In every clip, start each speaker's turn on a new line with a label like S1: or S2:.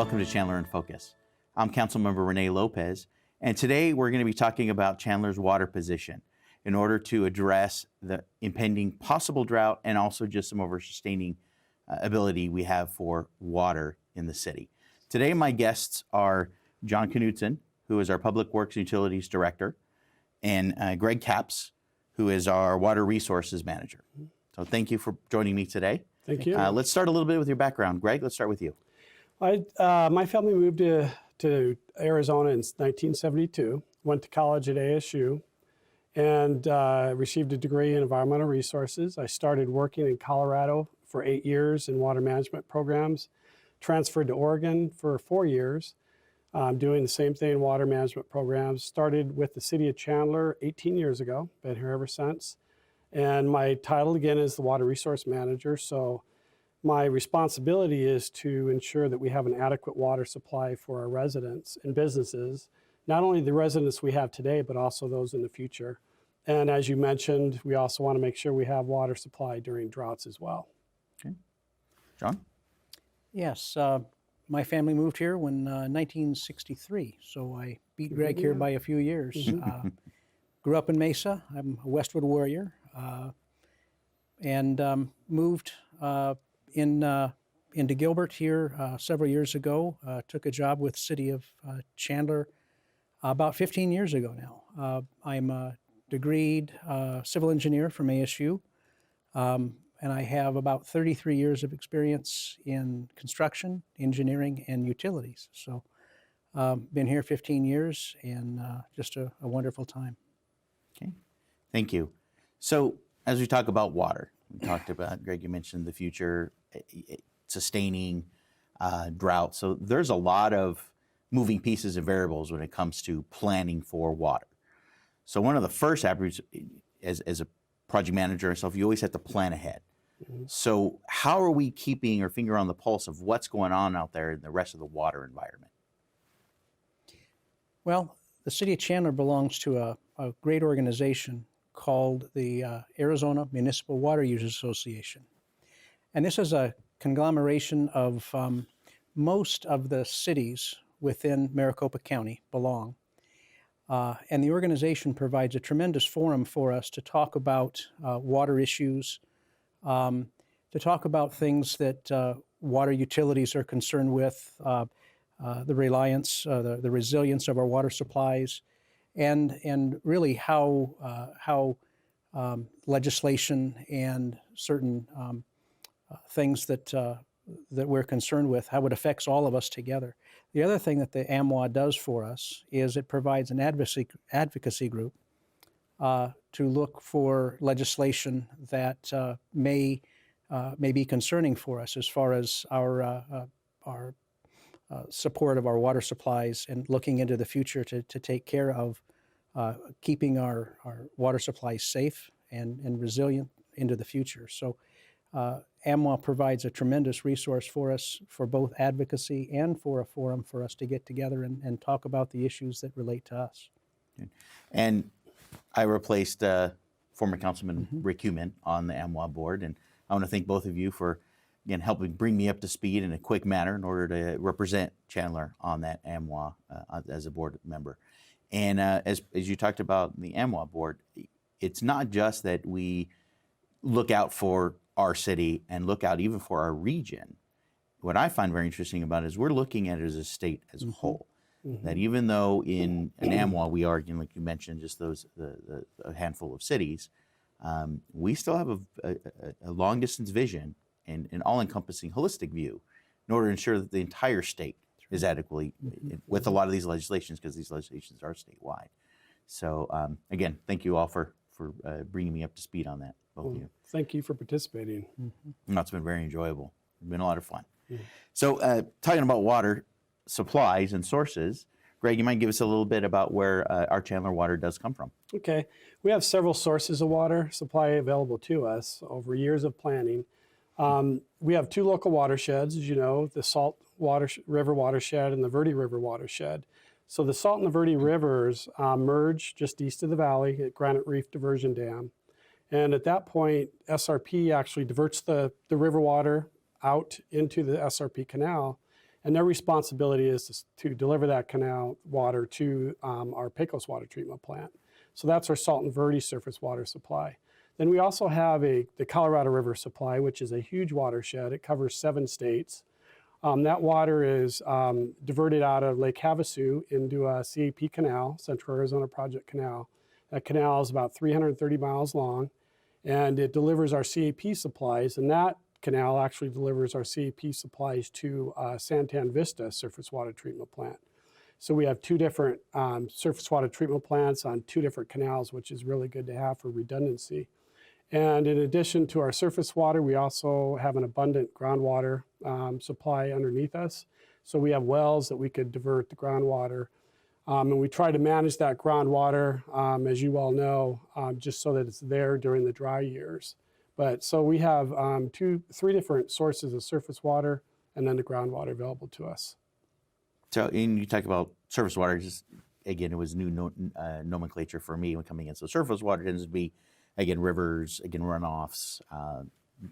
S1: welcome to Chandler in Focus. I'm Councilmember René Lopez, and today we're going to be talking about Chandler's water position in order to address the impending possible drought and also just some of our sustaining ability we have for water in the city. Today my guests are John Knudson, who is our Public Works and Utilities Director, and Gregg, who is our Water Resources Manager. So thank you for joining me today.
S2: Thank you.
S1: Let's start a little bit with your background. Gregg, let's start with you.
S2: My family moved to Arizona in 1972, went to college at ASU, and received a degree in environmental resources. I started working in Colorado for 8 years in water management programs, transferred to Oregon for 4 years, doing the same thing in water management programs. Started with the City of Chandler 18 years ago, been here ever since. And my title again is the Water Resource Manager. So my responsibility is to ensure that we have an adequate water supply for our residents and businesses, not only the residents we have today, but also those in the future. And as you mentioned, we also want to make sure we have water supply during droughts as well.
S1: Okay. John?
S3: Yes, my family moved here when 1963, so I beat Gregg here by a few years. Grew up in Mesa. I'm a Westwood warrior, and moved into Gilbert here several years ago. Took a job with City of Chandler about 15 years ago now. I'm a degreed civil engineer from ASU, and I have about 33 years of experience in construction, engineering, and utilities. So been here 15 years and just a wonderful time.
S1: Okay, thank you. So as we talk about water, we talked about, Gregg, you mentioned the future, sustaining drought. So there's a lot of moving pieces and variables when it comes to planning for water. So one of the first attributes as a project manager yourself, you always have to plan ahead. So how are we keeping our finger on the pulse of what's going on out there in the rest of the water environment?
S3: Well, the City of Chandler belongs to a great organization called the Arizona Municipal Water Users Association. And this is a conglomeration of most of the cities within Maricopa County belong. And the organization provides a tremendous forum for us to talk about water issues, to talk about things that water utilities are concerned with, the reliance, the resilience of our water supplies, and really how legislation and certain things that we're concerned with, how it affects all of us together. The other thing that the AMWA does for us is it provides an advocacy group to look for legislation that may be concerning for us as far as our support of our water supplies and looking into the future to take care of keeping our water supplies safe and resilient into the future. So AMWA provides a tremendous resource for us for both advocacy and for a forum for us to get together and talk about the issues that relate to us.
S1: And I replaced former Councilman Rick Human on the AMWA board, and I want to thank both of you for, again, helping bring me up to speed in a quick manner in order to represent Chandler on that AMWA as a board member. And as you talked about the AMWA board, it's not just that we look out for our city and look out even for our region. What I find very interesting about it is we're looking at it as a state as a whole. That even though in an AMWA we are, again, like you mentioned, just a handful of cities, we still have a long distance vision and an all-encompassing holistic view in order to ensure that the entire state is adequately with a lot of these legislations, because these legislations are statewide. So again, thank you all for bringing me up to speed on that, both of you.
S2: Thank you for participating.
S1: No, it's been very enjoyable. It's been a lot of fun. So talking about water supplies and sources, Gregg, you might give us a little bit about where our Chandler water does come from.
S2: Okay. We have several sources of water supply available to us over years of planning. We have 2 local watersheds, as you know, the Salt River watershed and the Verde River watershed. So the Salt and the Verde Rivers merge just east of the valley at Granite Reef Diversion Dam. And at that point, SRP actually diverts the river water out into the SRP canal. And their responsibility is to deliver that canal water to our Pecos water treatment plant. So that's our salt and Verde surface water supply. Then we also have the Colorado River supply, which is a huge watershed. It covers 7 states. That water is diverted out of Lake Havasu into a CAP canal, Central Arizona Project Canal. That canal is about 330 miles long, and it delivers our CAP supplies, and that canal actually delivers our CAP supplies to Santan Vista surface water treatment plant. So we have 2 different surface water treatment plants on 2 different canals, which is really good to have for redundancy. And in addition to our surface water, we also have an abundant groundwater supply underneath us. So we have wells that we could divert the groundwater. And we try to manage that groundwater, as you all know, just so that it's there during the dry years. But so we have 3 different sources of surface water and then the groundwater available to us.
S1: So, and you talk about surface water, just again, it was new nomenclature for me when coming in. So surface water tends to be, again, rivers, again, runoffs,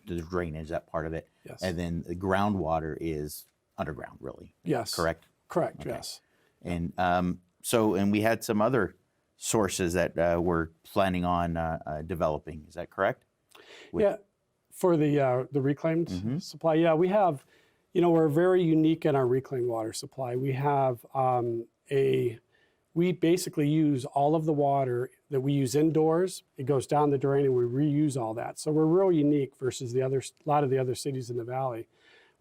S1: the drainage, that part of it.
S2: Yes.
S1: And then the groundwater is underground, really.
S2: Yes.
S1: Correct?
S2: Correct,
S1: Okay.
S2: yes.
S1: And and we had some other sources that we're planning on developing. Is that correct?
S2: Yeah, for the reclaimed supply, yeah, we have, we're very unique in our reclaimed water supply. We have we basically use all of the water that we use indoors. It goes down the drain and we reuse all that. So we're real unique versus a lot of the other cities in the valley.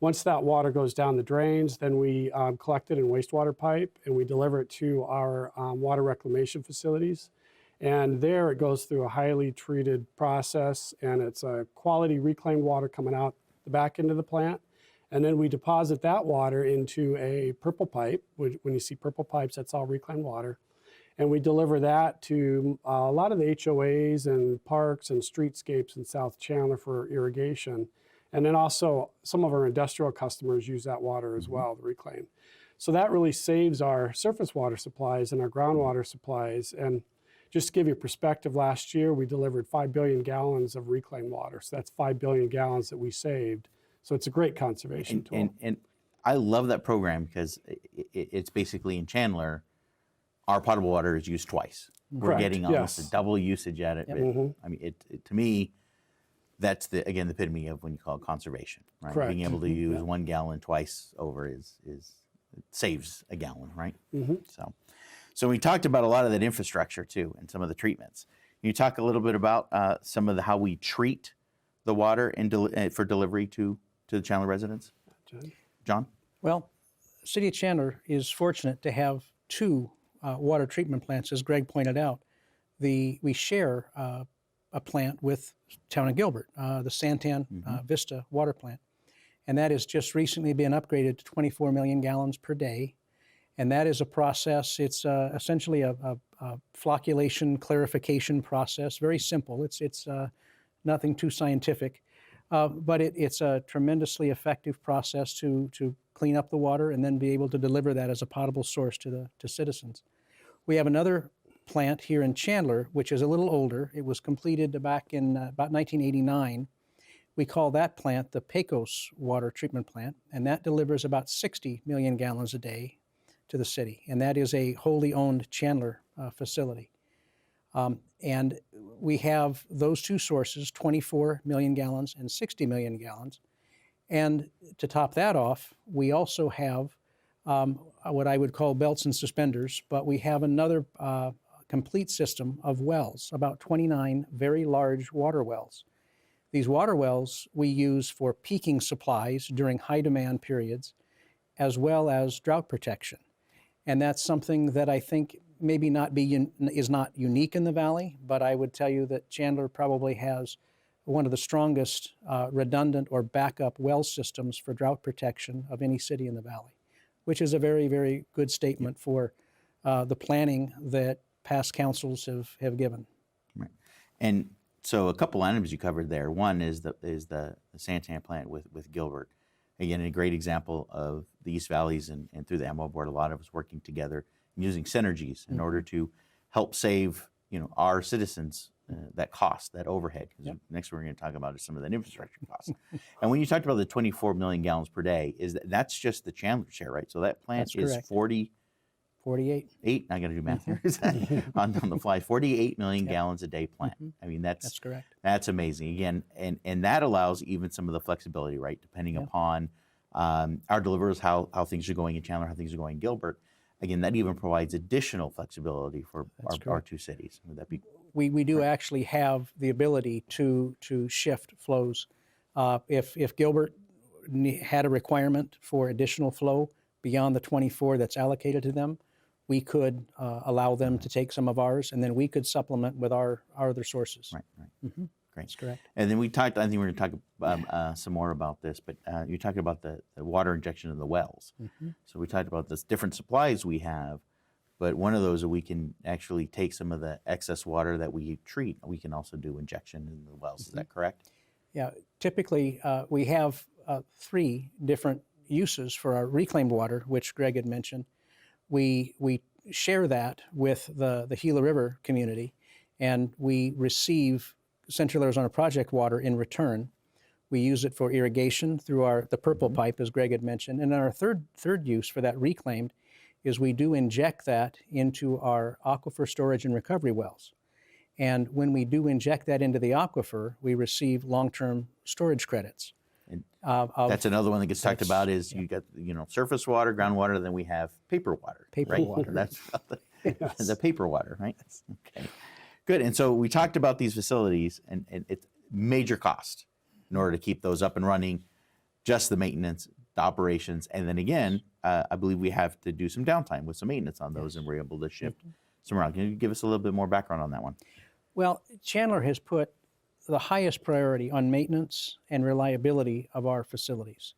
S2: Once that water goes down the drains, then we collect it in wastewater pipe and we deliver it to our water reclamation facilities. And there it goes through a highly treated process, and it's a quality reclaimed water coming out the back end of the plant. And then we deposit that water into a purple pipe. When you see purple pipes, that's all reclaimed water. And we deliver that to a lot of the HOAs and parks and streetscapes in South Chandler for irrigation. And then also some of our industrial customers use that water as well, the reclaim. So that really saves our surface water supplies and our groundwater supplies. And just to give you perspective, last year we delivered 5 billion gallons of reclaimed water. So that's 5 billion gallons that we saved. So it's a great conservation tool.
S1: And I love that program because it's basically in Chandler, our potable water is used twice. We're
S2: Correct,
S1: getting almost
S2: yes.
S1: a double usage at it. I mean, to me, that's the epitome of when you call it conservation, right?
S2: Correct.
S1: Being able to use 1 gallon twice over is it saves a gallon, right? So we talked about a lot of that infrastructure too, and some of the treatments. Can you talk a little bit about some of how we treat the water for delivery to the Chandler residents? John?
S3: Well, City of Chandler is fortunate to have 2 water treatment plants, as Gregg pointed out. We share a plant with Town of Gilbert, the Santan Vista water plant. And that has just recently been upgraded to 24 million gallons per day. And that is a process, it's essentially a flocculation clarification process, very simple. It's nothing too scientific, but it's a tremendously effective process to clean up the water and then be able to deliver that as a potable source to citizens. We have another plant here in Chandler, which is a little older. It was completed back in about 1989. We call that plant the Pecos water treatment plant, and that delivers about 60 million gallons a day to the city, and that is a wholly owned Chandler facility. And we have those 2 sources, 24 million gallons and 60 million gallons. And to top that off, we also have what I would call belts and suspenders, but we have another complete system of wells, about 29 very large water wells. These water wells we use for peaking supplies during high demand periods, as well as drought protection. And that's something that I think maybe is not unique in the valley, but I would tell you that Chandler probably has one of the strongest redundant or backup well systems for drought protection of any city in the valley, which is a very, very good statement for the planning that past councils have given.
S1: Right. And so a couple items you covered there. One is the Santan plant with Gilbert. Again, a great example of the East Valleys and through the AMWA board, a lot of us working together and using synergies in order to help save our citizens that cost, that overhead. Because next we're going to talk about is some of that infrastructure costs. And when you talked about the 24 million gallons per day, that's just the Chandler share, right? So that plant
S3: That's
S1: is
S3: correct.
S1: 48. I got to do math here on the fly. 48 million gallons a day plant. I mean,
S3: That's correct.
S1: That's amazing. Again, and that allows even some of the flexibility, right? Depending upon our deliverers, how things are going in Chandler, how things are going in Gilbert. Again, that even provides additional flexibility for our two cities. Would that be?
S3: We do actually have the ability to shift flows. If Gilbert had a requirement for additional flow beyond the 24 that's allocated to them, we could allow them to take some of ours, and then we could supplement with our other sources.
S1: Right. Great.
S3: That's correct.
S1: And then we talked, I think we're going to talk some more about this, but you're talking about the water injection in the wells. So we talked about the different supplies we have, but one of those, we can actually take some of the excess water that we treat. We can also do injection in the wells. Is that correct?
S3: Yeah, typically we have 3 different uses for our reclaimed water, which Gregg had mentioned. We share that with the Gila River community, and we receive Central Arizona Project water in return. We use it for irrigation through the purple pipe, as Gregg had mentioned. And then our third use for that reclaimed is we do inject that into our aquifer storage and recovery wells. And when we do inject that into the aquifer, we receive long-term storage credits.
S1: And that's another one that gets talked about is you got surface water, groundwater, then we have paper water.
S3: Paper water.
S1: That's the paper water, right? Okay, good. And so we talked about these facilities and it's major cost in order to keep those up and running, just the maintenance, the operations, and then again, I believe we have to do some downtime with some maintenance on those, and we're able to shift some around. Can you give us a little bit more background on that one?
S3: Well, Chandler has put the highest priority on maintenance and reliability of our facilities.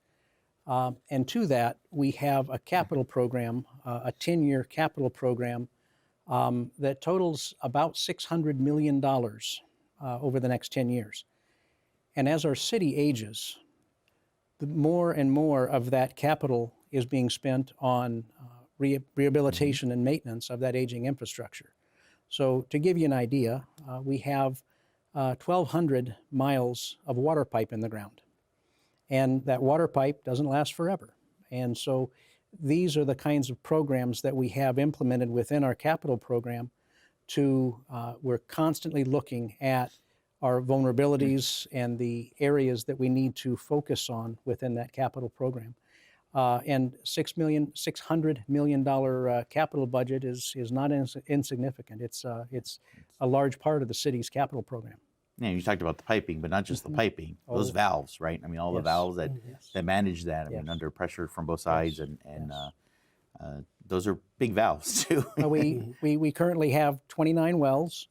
S3: And to that, we have a capital program, a 10-year capital program that totals about $600 million over the next 10 years. And as our city ages, the more and more of that capital is being spent on rehabilitation and maintenance of that aging infrastructure. So to give you an idea, we have 1,200 miles of water pipe in the ground. And that water pipe doesn't last forever. And so these are the kinds of programs that we have implemented within our capital program we're constantly looking at our vulnerabilities and the areas that we need to focus on within that capital program. And $600 million capital budget is not insignificant. It's a large part of the city's capital program.
S1: Yeah, you talked about the piping, but not just the piping, those valves, right? I mean, all the valves that manage that, I mean, under pressure from both sides, and those are big valves too.
S3: We currently have 29 wells,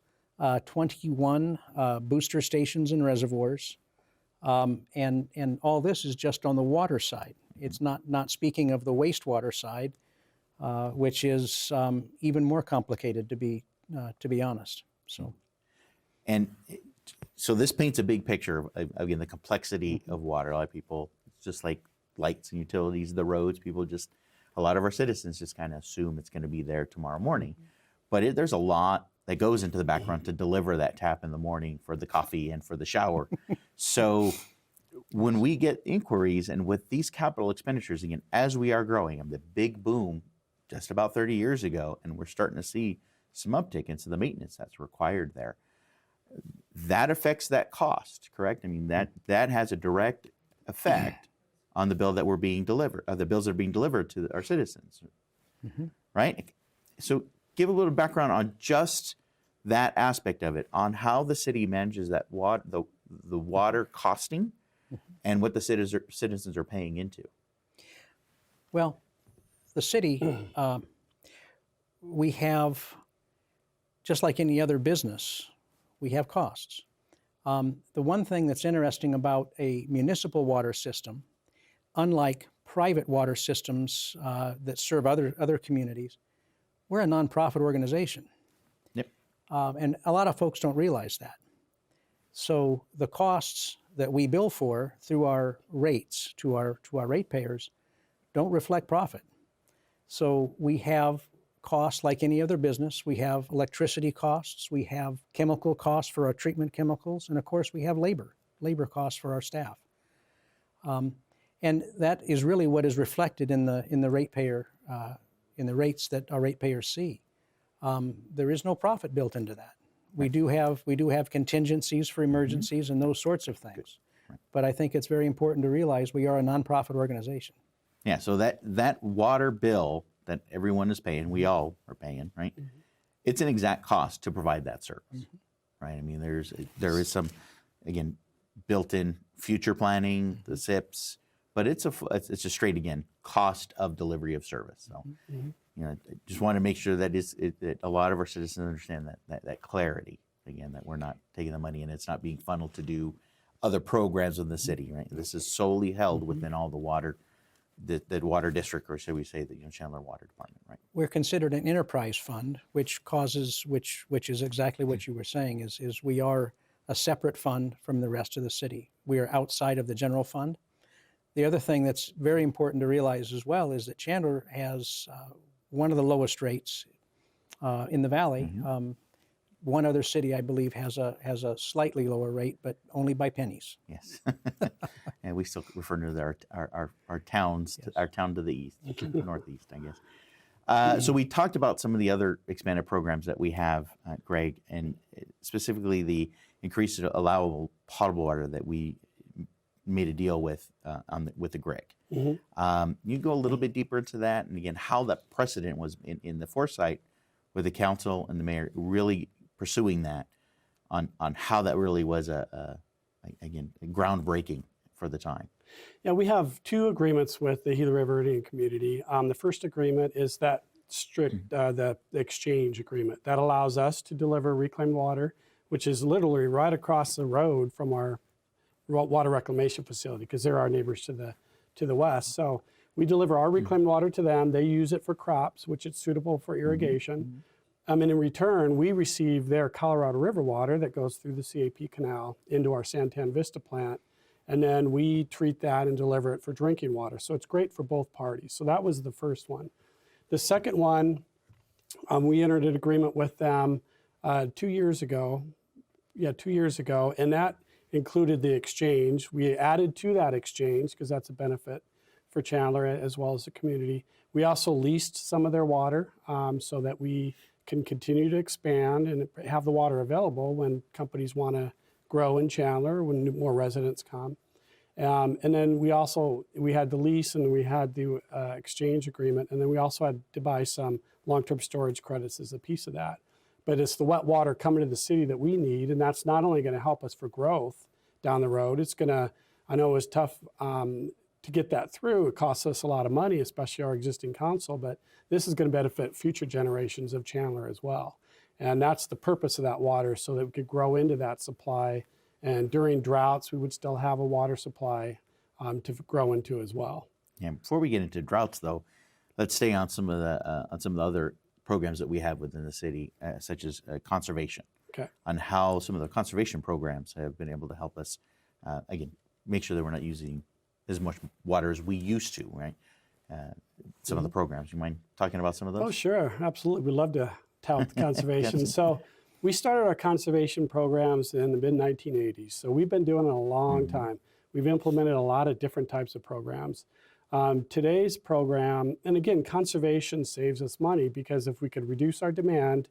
S3: 21 booster stations and reservoirs, and all this is just on the water side. It's not speaking of the wastewater side, which is even more complicated, to be honest.
S1: So this paints a big picture of, again, the complexity of water. A lot of people, it's just like lights and utilities, the roads, a lot of our citizens just kind of assume it's going to be there tomorrow morning. But there's a lot that goes into the background to deliver that tap in the morning for the coffee and for the shower. So when we get inquiries, and with these capital expenditures, again, as we are growing, the big boom just about 30 years ago, and we're starting to see some uptick into the maintenance that's required there. That affects that cost, correct? I mean, that has a direct effect on the bill that we're being delivered, the bills that are being delivered to our citizens, right? So give a little background on just that aspect of it, on how the city manages that the water costing and what the citizens are paying into.
S3: Well, the city, we have, just like any other business, we have costs. The one thing that's interesting about a municipal water system, unlike private water systems that serve other communities, we're a nonprofit organization.
S1: Yep.
S3: And a lot of folks don't realize that. So the costs that we bill for through our rates to our ratepayers don't reflect profit. So we have costs like any other business. We have electricity costs, we have chemical costs for our treatment chemicals, and of course we have labor costs for our staff. And that is really what is reflected in the ratepayer, in the rates that our ratepayers see. There is no profit built into that. We do have contingencies for emergencies and those sorts of things. But I think it's very important to realize we are a nonprofit organization.
S1: Yeah, so that water bill that everyone is paying, we all are paying, right? It's an exact cost to provide that service, right? I mean, there is some, again, built-in future planning, the SIPs, but it's a straight, again, cost of delivery of service. So, you know, I just want to make sure that that a lot of our citizens understand that clarity, again, that we're not taking the money and it's not being funneled to do other programs in the city, right? This is solely held within all the water, the water district, or should we say the Chandler Water Department, right?
S3: We're considered an enterprise fund, which is exactly what you were saying, is we are a separate fund from the rest of the city. We are outside of the general fund. The other thing that's very important to realize as well is that Chandler has one of the lowest rates in the valley. One other city, I believe, has a slightly lower rate, but only by pennies.
S1: Yes, and we still refer to our towns,
S3: Yes.
S1: our town to the east, northeast, I guess. So we talked about some of the other expanded programs that we have, Gregg, and specifically the increased allowable potable water that we made a deal with with the Gregg. You can go a little bit deeper into that, and again, how that precedent was in the foresight with the council and the mayor really pursuing that on how that really was again groundbreaking for the time.
S2: Yeah, we have two agreements with the Gila River Indian community. The first agreement is that strict the exchange agreement that allows us to deliver reclaimed water, which is literally right across the road from our water reclamation facility, because they're our neighbors to the west. So we deliver our reclaimed water to them. They use it for crops, which is suitable for irrigation. And in return, we receive their Colorado River water that goes through the CAP canal into our Santan Vista plant. And then we treat that and deliver it for drinking water. So it's great for both parties. So that was the first one. The second one, we entered an agreement with them 2 years ago. Yeah, 2 years ago. And that included the exchange. We added to that exchange because that's a benefit for Chandler as well as the community. We also leased some of their water so that we can continue to expand and have the water available when companies want to grow in Chandler, when more residents come. And then we had the lease and we had the exchange agreement, and then we also had to buy some long-term storage credits as a piece of that. But it's the wet water coming to the city that we need, and that's not only going to help us for growth down the road, it's going to, I know it was tough to get that through. It costs us a lot of money, especially our existing council, but this is going to benefit future generations of Chandler as well. And that's the purpose of that water, so that we could grow into that supply. And during droughts, we would still have a water supply to grow into as well.
S1: Yeah. Before we get into droughts, though, let's stay on some of the other programs that we have within the city, such as conservation.
S2: Okay. On
S1: how some of the conservation programs have been able to help us, again, make sure that we're not using as much water as we used to, right? Some of the programs. You mind talking about some of those?
S2: Oh, sure. Absolutely. We'd love to tout the conservation. So we started our conservation programs in the mid-1980s. So we've been doing it a long time. We've implemented a lot of different types of programs. Today's program, and again, conservation saves us money because if we could reduce our demand,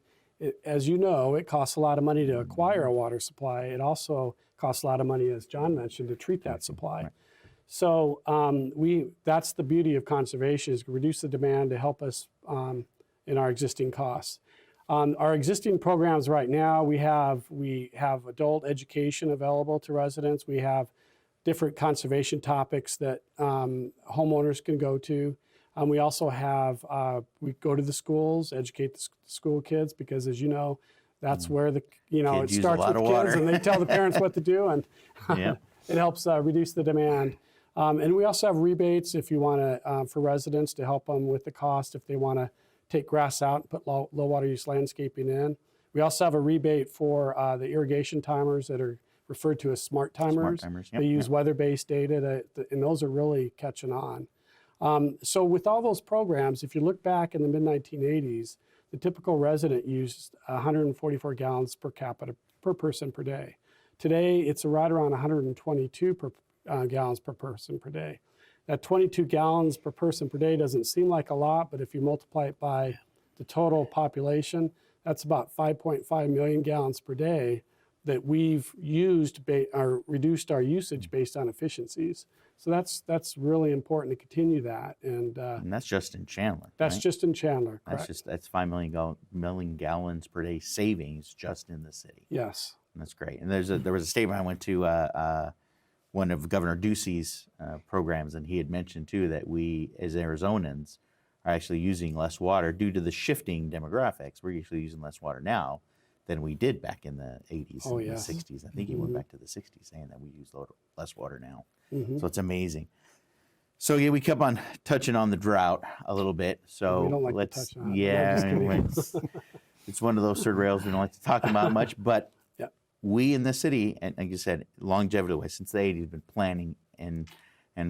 S2: as you know, it costs a lot of money to acquire a water supply. It also costs a lot of money, as John mentioned, to treat that supply. Right. So that's the beauty of conservation, is to reduce the demand to help us in our existing costs. Our existing programs right now, we have adult education available to residents. We have different conservation topics that homeowners can go to. We also have, we go to the schools, educate the school kids, because as you know, that's where it starts with kids and they tell the parents what to do, and it helps reduce the demand. And we also have rebates if you want to, for residents, to help them with the cost if they want to take grass out and put low water use landscaping in. We also have a rebate for the irrigation timers that are referred to as smart timers. They use weather-based data, and those are really catching on. So with all those programs, if you look back in the mid-1980s, the typical resident used 144 gallons per capita per person per day. Today, it's right around 122 gallons per person per day. That 22 gallons per person per day doesn't seem like a lot, but if you multiply it by the total population, that's about 5.5 million gallons per day that we've used or reduced our usage based on efficiencies. So that's really important to continue that. And
S1: that's just in Chandler.
S2: that's
S1: right?
S2: just in Chandler, correct?
S1: That's 5 million gallons per day savings just in the city.
S2: Yes.
S1: And that's great. And there was a statement I went to one of Governor Ducey's programs, and he had mentioned too that we as Arizonans are actually using less water due to the shifting demographics. We're usually using less water now than we did back in the 80s and
S2: yes.
S1: the 60s. I think he went back to the 60s saying that we use less water now.
S2: Mm-hmm.
S1: So it's amazing. So yeah, we kept on touching on the drought a little bit. So
S2: We don't like to
S1: let's
S2: touch on it.
S1: yeah,
S2: No, just kidding.
S1: it's one of those third rails we don't like to talk about much, but
S2: Yeah.
S1: we in the city, and like you said, longevity-wise, since the 80s, been planning and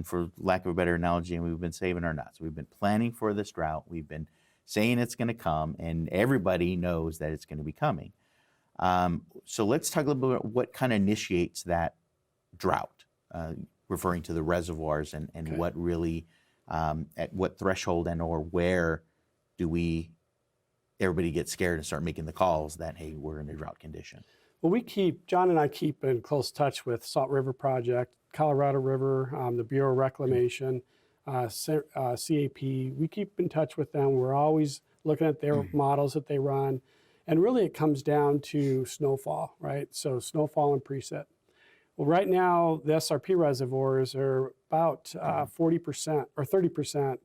S1: for lack of a better analogy, and we've been saving our nuts. We've been planning for this drought. We've been saying it's going to come, and everybody knows that it's going to be coming. So let's talk a little bit about what kind of initiates that drought, referring to the reservoirs and
S2: Okay.
S1: what really, at what threshold and or where do everybody get scared and start making the calls that, hey, we're in a drought condition.
S2: Well, John and I keep in close touch with Salt River Project, Colorado River, the Bureau of Reclamation, CAP. We keep in touch with them. We're always looking at their models that they run. And really it comes down to snowfall, right? So snowfall and preset. Well, right now, the SRP reservoirs are about 40% or 30%,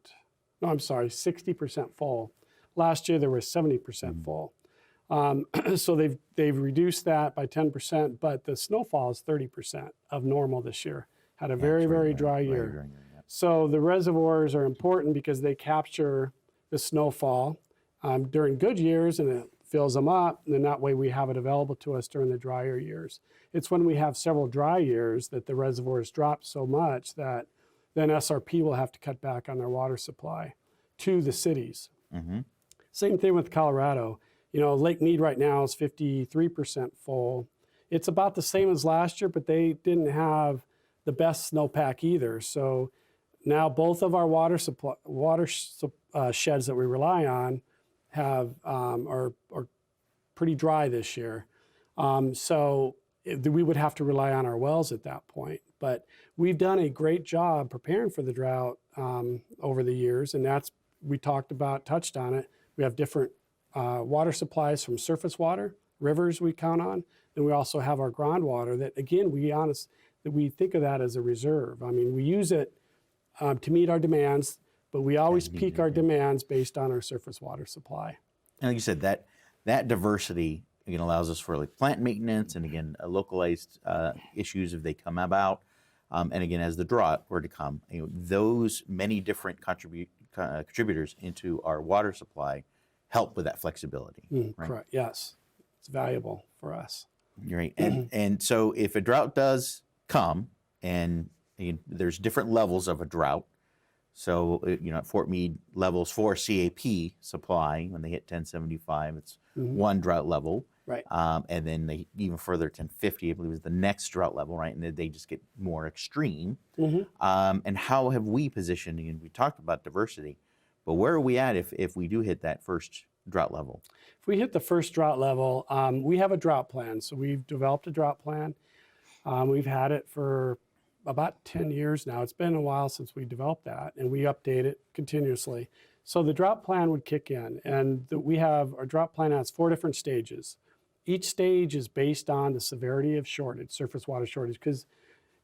S2: no, I'm sorry, 60% full. Last year, there was 70% full. So they've reduced that by 10%, but the snowfall is 30% of normal this year. Had a very dry year. So the reservoirs are important because they capture the snowfall during good years, and it fills them up, and then that way we have it available to us during the drier years. It's when we have several dry years that the reservoirs drop so much that then SRP will have to cut back on their water supply to the cities.
S1: Mm-hmm.
S2: Same thing with Colorado. You know, Lake Mead right now is 53% full. It's about the same as last year, but they didn't have the best snowpack either. So now both of our water sheds that we rely on are pretty dry this year. So we would have to rely on our wells at that point. But we've done a great job preparing for the drought over the years, and we touched on it. We have different water supplies from surface water, rivers we count on, and we also have our groundwater that, again, we think of that as a reserve. I mean, we use it to meet our demands, but we always peak our demands based on our surface water supply.
S1: And like you said, that diversity again allows us for like plant maintenance and again localized issues if they come about. And again, as the drought were to come, those many different contributors into our water supply help with that flexibility. Right?
S2: Correct. Yes, it's valuable for us.
S1: You're right. And so if a drought does come, and there's different levels of a drought. So, at Fort Meade levels 4 CAP supply, when they hit 1075, it's one drought level.
S2: Right.
S1: And then even further, 1050, I believe, is the next drought level, right? And then they just get more extreme. And how have we positioned, and we talked about diversity, but where are we at if we do hit that first drought level?
S2: If we hit the first drought level, we have a drought plan. So we've developed a drought plan. We've had it for about 10 years now. It's been a while since we developed that, and we update it continuously. So the drought plan would kick in, and our drought plan has 4 different stages. Each stage is based on the severity of surface water shortage, because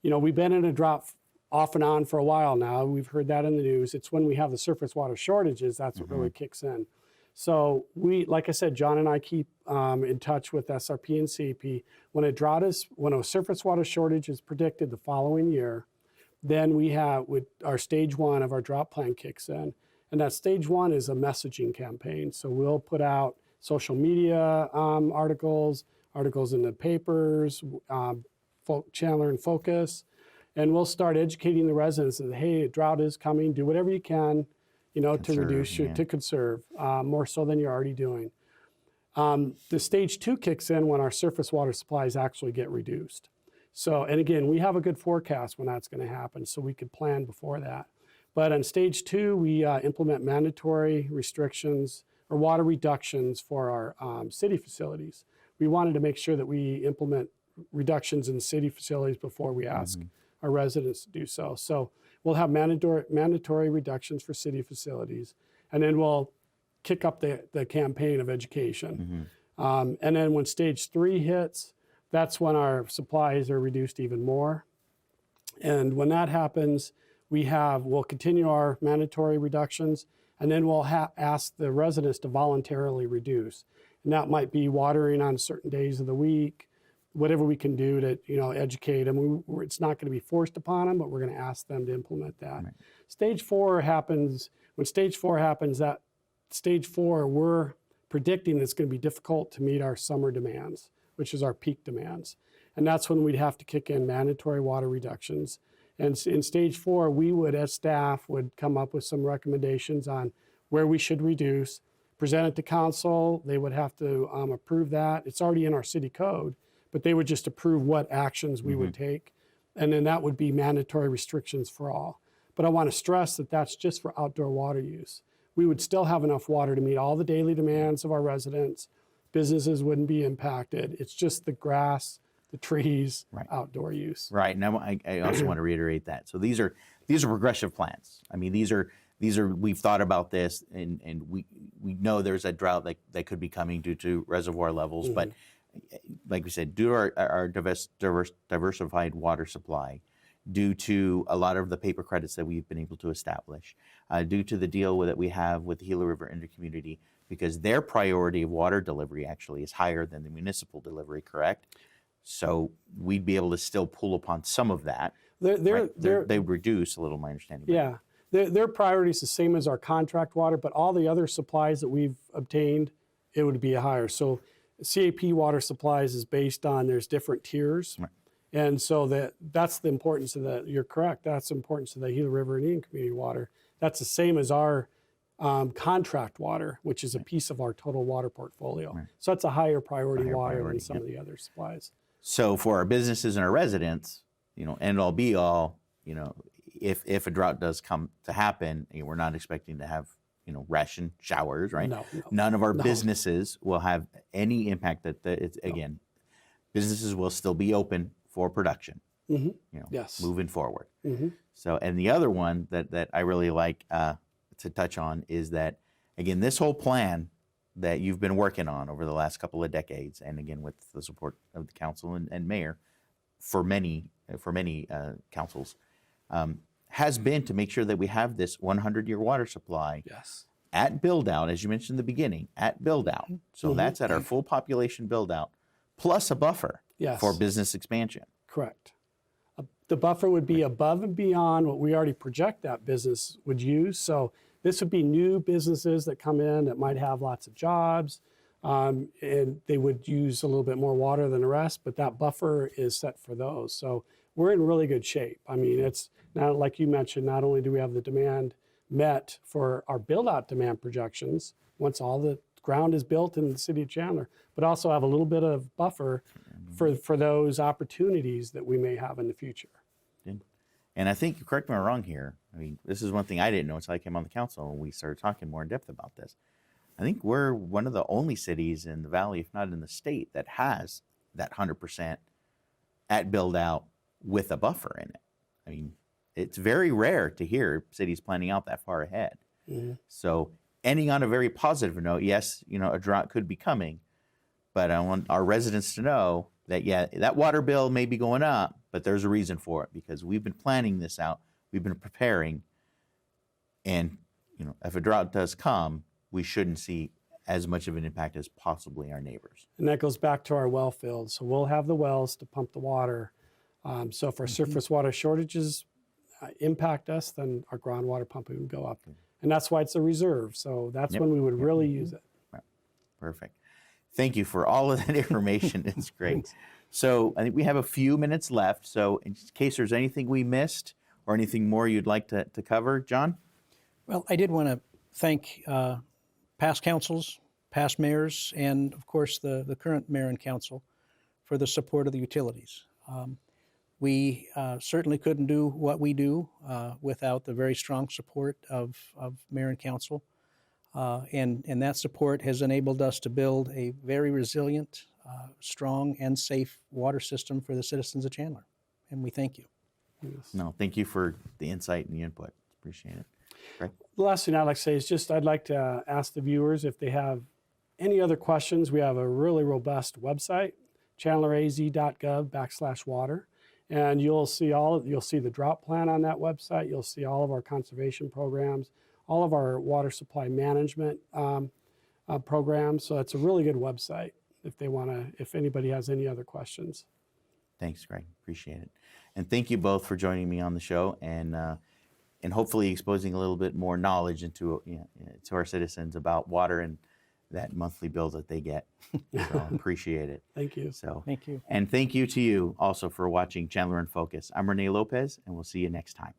S2: we've been in a drought off and on for a while now. We've heard that in the news. It's when we have the surface water shortages that's what really kicks in. So like I said, John and I keep in touch with SRP and CAP. When a surface water shortage is predicted the following year, then we have our stage 1 of our drought plan kicks in. And that stage 1 is a messaging campaign. So we'll put out social media articles in the papers, Chandler in Focus, and we'll start educating the residents that, hey, a drought is coming, do whatever you can to
S1: Conserve,
S2: reduce your,
S1: yeah.
S2: to conserve, more so than you're already doing. The stage 2 kicks in when our surface water supplies actually get reduced. So, and again, we have a good forecast when that's going to happen, so we could plan before that. But on stage 2, we implement mandatory restrictions or water reductions for our city facilities. We wanted to make sure that we implement reductions in city facilities before we ask our residents to do so. So we'll have mandatory reductions for city facilities, and then we'll kick up the campaign of education. And then when stage 3 hits, that's when our supplies are reduced even more. And when that happens, we'll continue our mandatory reductions, and then we'll ask the residents to voluntarily reduce. And that might be watering on certain days of the week, whatever we can do to educate them. It's not going to be forced upon them, but we're going to ask them to implement that. Right. Stage 4 happens, when stage 4 happens, that stage 4, we're predicting it's going to be difficult to meet our summer demands, which is our peak demands. And that's when we'd have to kick in mandatory water reductions. And in stage 4, we would, as staff, would come up with some recommendations on where we should reduce, present it to council. They would have to approve that. It's already in our city code, but they would just approve what actions we would take. And then that would be mandatory restrictions for all. But I want to stress that that's just for outdoor water use. We would still have enough water to meet all the daily demands of our residents. Businesses wouldn't be impacted. It's just the grass, the trees, outdoor use.
S1: Right. And I also want to reiterate that. So these are progressive plans. I mean, these are we've thought about this, and we know there's a drought that could be coming due to reservoir levels. But like we said, due to our diversified water supply, due to a lot of the paper credits that we've been able to establish, due to the deal that we have with the Gila River Intercommunity, because their priority of water delivery actually is higher than the municipal delivery, correct? So we'd be able to still pull upon some of that. They reduce a little, my understanding.
S2: Yeah, their priority is the same as our contract water, but all the other supplies that we've obtained, it would be higher. So CAP water supplies is based on, there's different tiers. Right. And so that's the importance of that. You're correct. That's the importance of the Gila River and Indian Community water. That's the same as our contract water, which is a piece of our total water portfolio. Right. So that's a higher priority water than some of the other supplies.
S1: So for our businesses and our residents, end all be all, if a drought does come to happen, we're not expecting to have, ration showers, right?
S2: No.
S1: None of our businesses will have any impact again, businesses will still be open for production, moving forward. So, and the other one that I really like to touch on is that, again, this whole plan that you've been working on over the last couple of decades, and again with the support of the council and mayor for many councils, has been to make sure that we have this 100-year water supply at build out, as you mentioned in the beginning, at build out. So that's at our full population build out, plus a buffer for business expansion.
S2: Correct. The buffer would be above and beyond what we already project that business would use. So this would be new businesses that come in that might have lots of jobs, and they would use a little bit more water than the rest, but that buffer is set for those. So we're in really good shape. I mean, it's now, like you mentioned, not only do we have the demand met for our build-out demand projections, once all the ground is built in the city of Chandler, but also have a little bit of buffer for those opportunities that we may have in the future.
S1: And I think, correct me if I'm wrong here, I mean, this is one thing I didn't know until I came on the council and we started talking more in depth about this. I think we're one of the only cities in the valley, if not in the state, that has that 100% at build out with a buffer in it. I mean, it's very rare to hear cities planning out that far ahead. So ending on a very positive note, yes, a drought could be coming, but I want our residents to know that, that water bill may be going up, but there's a reason for it, because we've been planning this out, we've been preparing, and if a drought does come, we shouldn't see as much of an impact as possibly our neighbors.
S2: And that goes back to our well fields. So we'll have the wells to pump the water. So if our surface water shortages impact us, then our groundwater pumping would go up. And that's why it's a reserve. So that's when we would really use it.
S1: Perfect. Thank you for all of that information. It's great. So I think we have a few minutes left. So in case there's anything we missed or anything more you'd like to cover, John?
S3: Well, I did want to thank past councils, past mayors, and of course the current mayor and council for the support of the utilities. We certainly couldn't do what we do without the very strong support of mayor and council. And that support has enabled us to build a very resilient, strong, and safe water system for the citizens of Chandler. And we thank you.
S1: No, thank you for the insight and the input. Appreciate it. Greg?
S2: The last thing I'd like to say is just I'd like to ask the viewers if they have any other questions. We have a really robust website, chandleraz.gov/water. And you'll see the drought plan on that website. You'll see all of our conservation programs, all of our water supply management programs. So it's a really good website if anybody has any other questions.
S1: Thanks, Greg. Appreciate it. And thank you both for joining me on the show and hopefully exposing a little bit more knowledge to our citizens about water and that monthly bill that they get. So appreciate it.
S2: Thank you.
S1: So
S3: Thank you.
S1: And thank you to you also for watching Chandler in Focus. I'm René Lopez, and we'll see you next time.